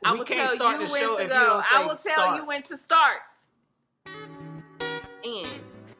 I We will can't tell start you the when show to if go. you don't I say will tell start. you when to start. End.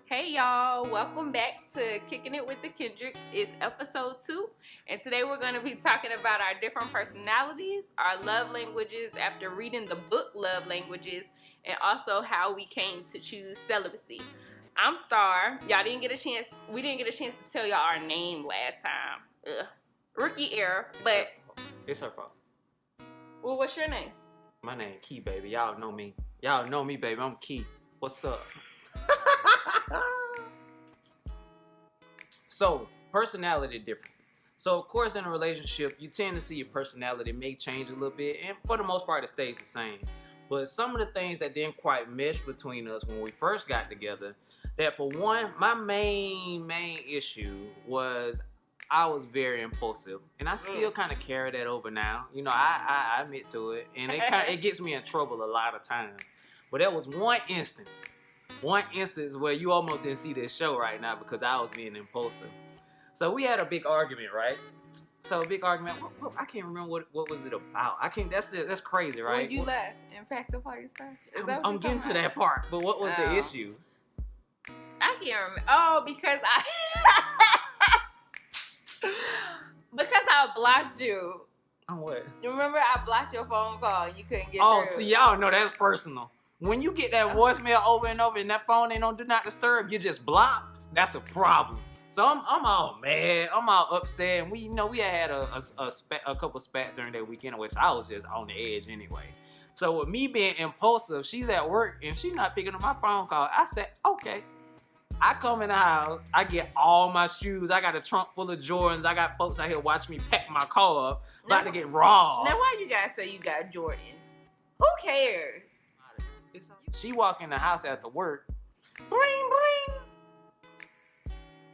Hey y'all, welcome back to Kicking It with the Kendricks. It's episode 2, and today we're going to be talking about our different personalities, our love languages after reading the book Love Languages, and also how we came to choose celibacy. I'm Star. We didn't get a chance to tell y'all our name last time. Ugh. Rookie error, but It's her fault. well, what's your name? My name Key, baby. Y'all know me. Y'all know me, baby. I'm Key. What's up? So, personality differences. So, of course, in a relationship, you tend to see your personality may change a little bit, and for the most part, it stays the same. But some of the things that didn't quite mesh between us when we first got together, that for one, my main issue was I was very impulsive, and I still kind of carry that over now. You know, I admit to it, and it gets me in trouble a lot of times. But there was one instance where you almost didn't see this show right now because I was being impulsive. So we had a big argument, right? So a big argument. I can't remember what was it about. I can't. That's crazy, right? When you left and factify your stuff. Is that what I'm you're getting to talking that part. But what was the Oh. issue? I can't remember. Oh, because I blocked you. On what? You remember I blocked your phone call and you couldn't get Oh, through. see, y'all know that's personal. When you get that voicemail over and over and that phone ain't on Do Not Disturb, you just blocked. That's a problem. So I'm all mad. I'm all upset. And we had a couple spats during that week anyway, so I was just on the edge anyway. So with me being impulsive, she's at work and she's not picking up my phone call. I said, okay. I come in the house, I get all my shoes. I got a trunk full of Jordans. I got folks out here watching me pack my car up, about to get robbed. Now, why you guys say you got Jordans? Who cares? She walk in the house after work. Bling, bling.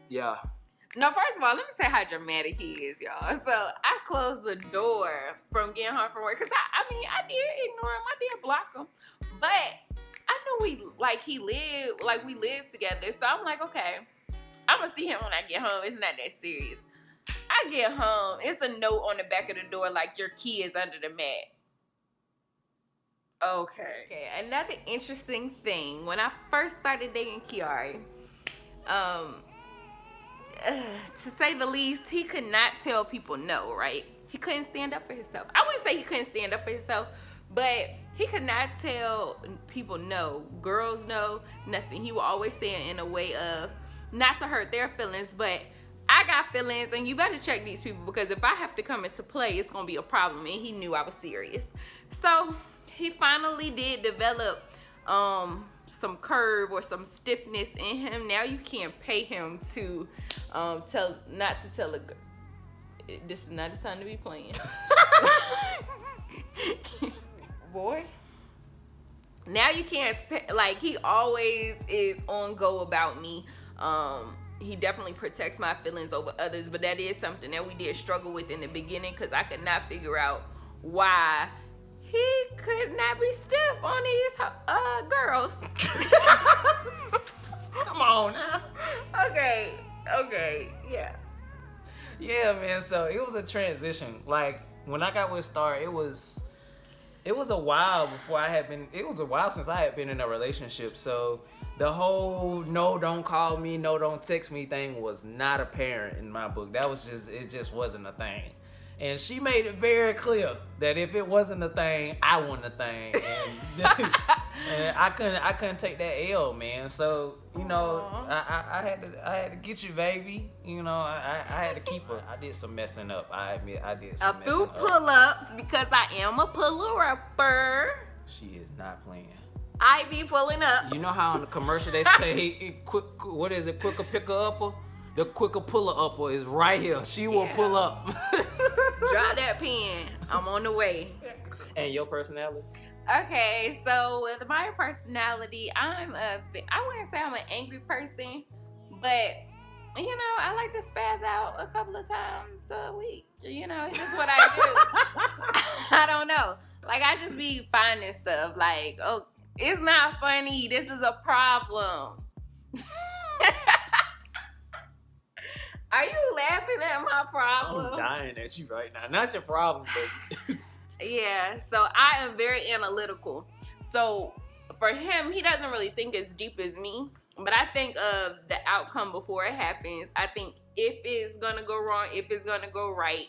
Yeah. No, first of all, let me say how dramatic he is, y'all. So I closed the door from getting home from work because I did ignore him, I did block him, but I knew we lived together. So I'm like, okay, I'm gonna see him when I get home. It's not that serious. I get home, it's a note on the back of the door like your key is under the mat. Okay, another interesting thing, when I first started dating Keyauri, to say the least, he could not tell people no, right? He couldn't stand up for himself. I wouldn't say he couldn't stand up for himself, but he could not tell people no, girls no, nothing. He would always say it in a way of not to hurt their feelings, but I got feelings and you better check these people because if I have to come into play, it's gonna be a problem. And he knew I was serious. So he finally did develop some curve or some stiffness in him. Now you can't pay him to tell a girl. This is not the time to be playing. Boy. Now you can't, he always is on go about me. He definitely protects my feelings over others, but that is something that we did struggle with in the beginning because I could not figure out why he could not be stiff on these girls. Come on now. Okay, yeah. Yeah, man. So it was a transition. Like when I got with Star, it was a while since I had been in a relationship. So the whole no, don't call me, no, don't text me thing was not apparent in my book. It just wasn't a thing. And she made it very clear that if it wasn't a thing, I wasn't a thing. And I couldn't take that L, man. So, I had to get you, baby. I had to keep her. I did some messing up. I admit I did some messing up. A few pull-ups because I am a puller-upper. She is not playing. I be pulling up. You know how in the commercial they say, quicker picker upper? The quicker puller upper is right here. She will pull up. Drop that pen. I'm on the way. And your personality? Okay, so with my personality, I wouldn't say I'm an angry person, but I like to spaz out a couple of times a week. It's just what I do. I don't know. I just be finding stuff like, oh, it's not funny. This is a problem. Are you laughing at my problem? I'm dying at you right now. Not your problem, but Yeah, so I am very analytical. So for him, he doesn't really think as deep as me, but I think of the outcome before it happens. I think if it's gonna go wrong, if it's gonna go right.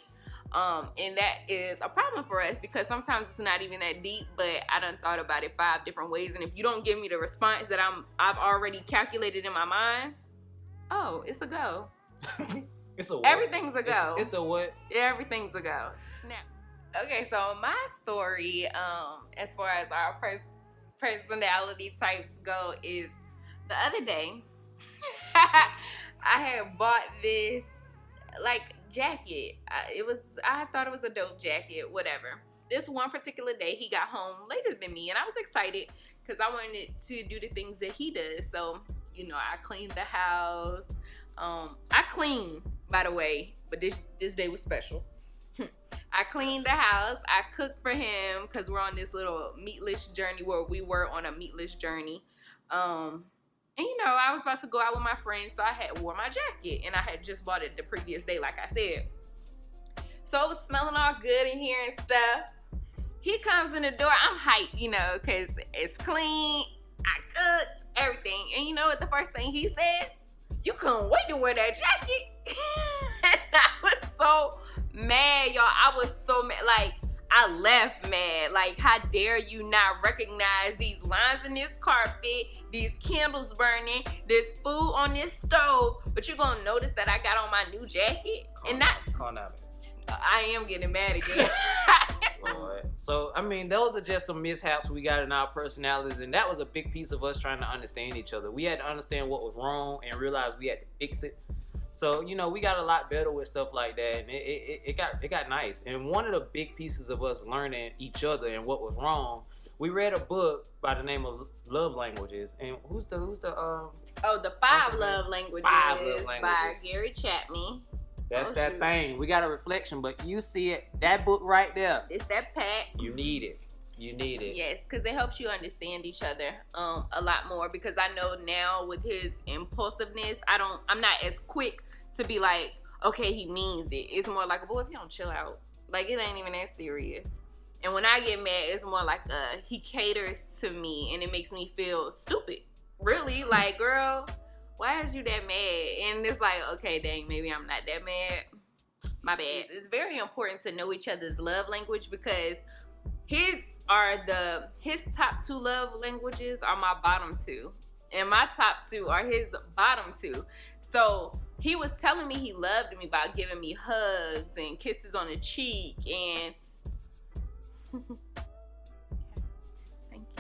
And that is a problem for us because sometimes it's not even that deep, but I done thought about it 5 different ways. And if you don't give me the response that I've already calculated in my mind, oh, it's a go. It's a what? Everything's a go. It's a what? Everything's a go. Snap. Okay, so my story, as far as our personality types go, is the other day I had bought this like jacket. I thought it was a dope jacket, whatever. This one particular day, he got home later than me, and I was excited because I wanted to do the things that he does. So, you know, I cleaned the house. I clean, by the way, but this day was special. I cleaned the house. I cooked for him because we're on this little meatless journey where we were on a meatless journey. And you know, I was about to go out with my friends, so I had wore my jacket, and I had just bought it the previous day, like I said. So it was smelling all good in here and stuff. He comes in the door. I'm hyped, you know, because it's clean. I cooked, everything. And you know what the first thing he said? You couldn't wait to wear that jacket. And I was so mad, y'all. I was so mad. Like, I left mad. Like, how dare you not recognize these lines in this carpet, these candles burning, this food on this stove, but you're gonna notice that I got on my new jacket? Calm down. I am getting mad again. Lord. So, I mean, those are just some mishaps we got in our personalities, and that was a big piece of us trying to understand each other. We had to understand what was wrong and realize we had to fix it. So, you know, we got a lot better with stuff like that, and it got nice. And one of the big pieces of us learning each other and what was wrong, we read a book by the name of Love Languages. And who's the the Five Love Languages by Gary Chapman. That's that thing. We got a reflection, but you see it, that book right there. It's that pack. You need it. You need it. Yes, because it helps you understand each other a lot more. Because I know now with his impulsiveness, I'm not as quick to be like, okay, he means it. It's more like, boy, if you don't chill out, like it ain't even that serious. And when I get mad, it's more like he caters to me, and it makes me feel stupid. Really, like, girl, why is you that mad? And it's like, okay, dang, maybe I'm not that mad. My bad. It's very important to know each other's love language because his top 2 love languages are my bottom 2, and my top 2 are his bottom 2. So he was telling me he loved me by giving me hugs and kisses on the cheek, and thank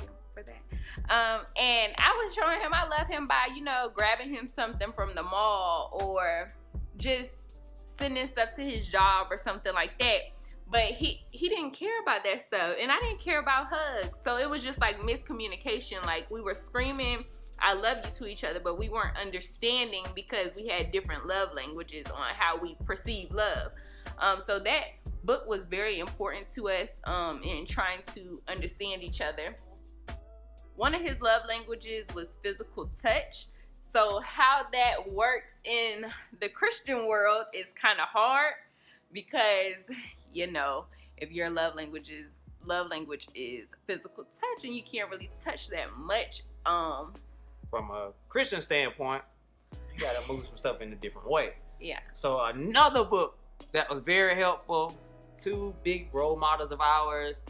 you for that. And I was showing him I love him by, you know, grabbing him something from the mall or just sending stuff to his job or something like that. But he didn't care about that stuff, and I didn't care about hugs. So it was just like miscommunication. Like we were screaming I love you to each other, but we weren't understanding because we had different love languages on how we perceive love. So that book was very important to us in trying to understand each other. One of his love languages was physical touch. So how that works in the Christian world is kind of hard because, you know, if your love language is physical touch, and you can't really touch that much. From a Christian standpoint, you gotta move some stuff in a different way. Yeah. So another book that was very helpful, 2 big role models of ours,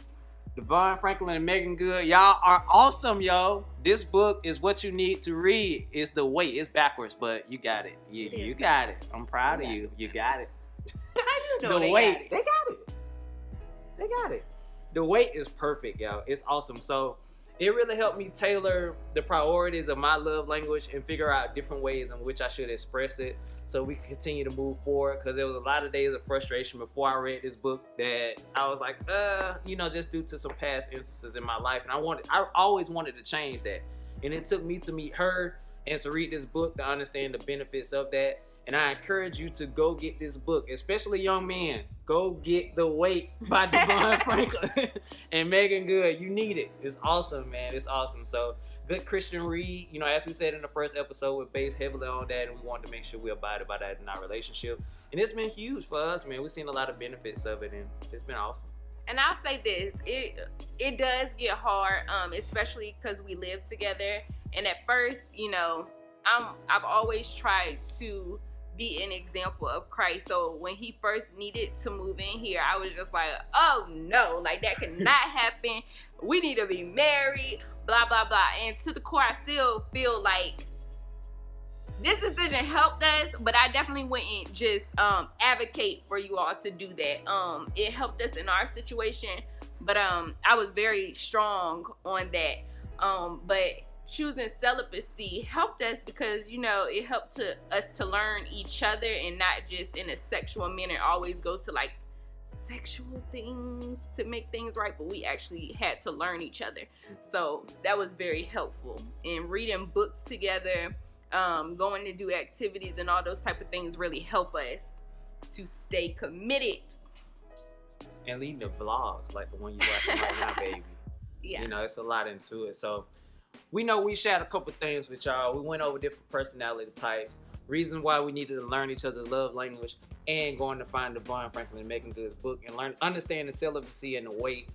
Devon Franklin and Megan Good. Y'all are awesome, yo. This book is what you need to read. It's The Weight. It's backwards, but you got it. You got it. I'm proud of you. You got it. How you know The Weight. They got it. The Weight is perfect, yo. It's awesome. So it really helped me tailor the priorities of my love language and figure out different ways in which I should express it so we can continue to move forward, because there was a lot of days of frustration before I read this book that I was like, you know, just due to some past instances in my life. And I always wanted to change that. And it took me to meet her and to read this book to understand the benefits of that. And I encourage you to go get this book, especially young men. Go get The Weight by Devon Franklin and Megan Good. You need it. It's awesome, man. It's awesome. So, good Christian read. You know, as we said in the first episode, we're based heavily on that, and we wanted to make sure we abided by that in our relationship. And it's been huge for us, man. We've seen a lot of benefits of it, and it's been awesome. And I'll say this, it does get hard, especially because we live together. And at first, you know, I've always tried to be an example of Christ. So when he first needed to move in here, I was just like, oh no, like that cannot happen. We need to be married, blah, blah, blah. And to the core, I still feel like this decision helped us, but I definitely wouldn't just advocate for you all to do that. It helped us in our situation, but I was very strong on that. But choosing celibacy helped us because, you know, it helped us to learn each other and not just in a sexual manner always go to like sexual things to make things right, but we actually had to learn each other. So that was very helpful. And reading books together, going to do activities and all those type of things really help us to stay committed. And leading the vlogs like the one you watching right now, baby. Yeah. You know, it's a lot into it. So we know we shared a couple things with y'all. We went over different personality types, reasons why we needed to learn each other's love language, and going to find Devon Franklin and making this book and understand the celibacy and the weight.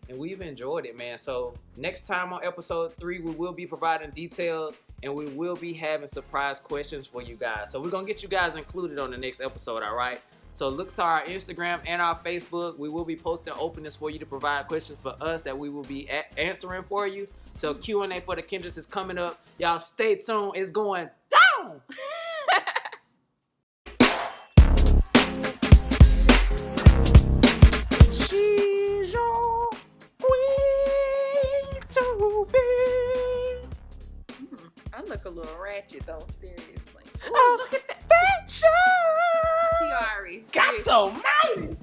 And we've enjoyed it, man. So next time on episode 3, we will be providing details and we will be having surprise questions for you guys. So we're going to get you guys included on the next episode, all right? So look to our Instagram and our Facebook. We will be posting openness for you to provide questions for us that we will be answering for you. So Q&A for the Kendricks is coming up. Y'all stay tuned. It's going down. She's your queen to be. I look a little ratchet though, seriously. Ooh, Oh, look at that. Keyauri. Keyauri. Got so mighty.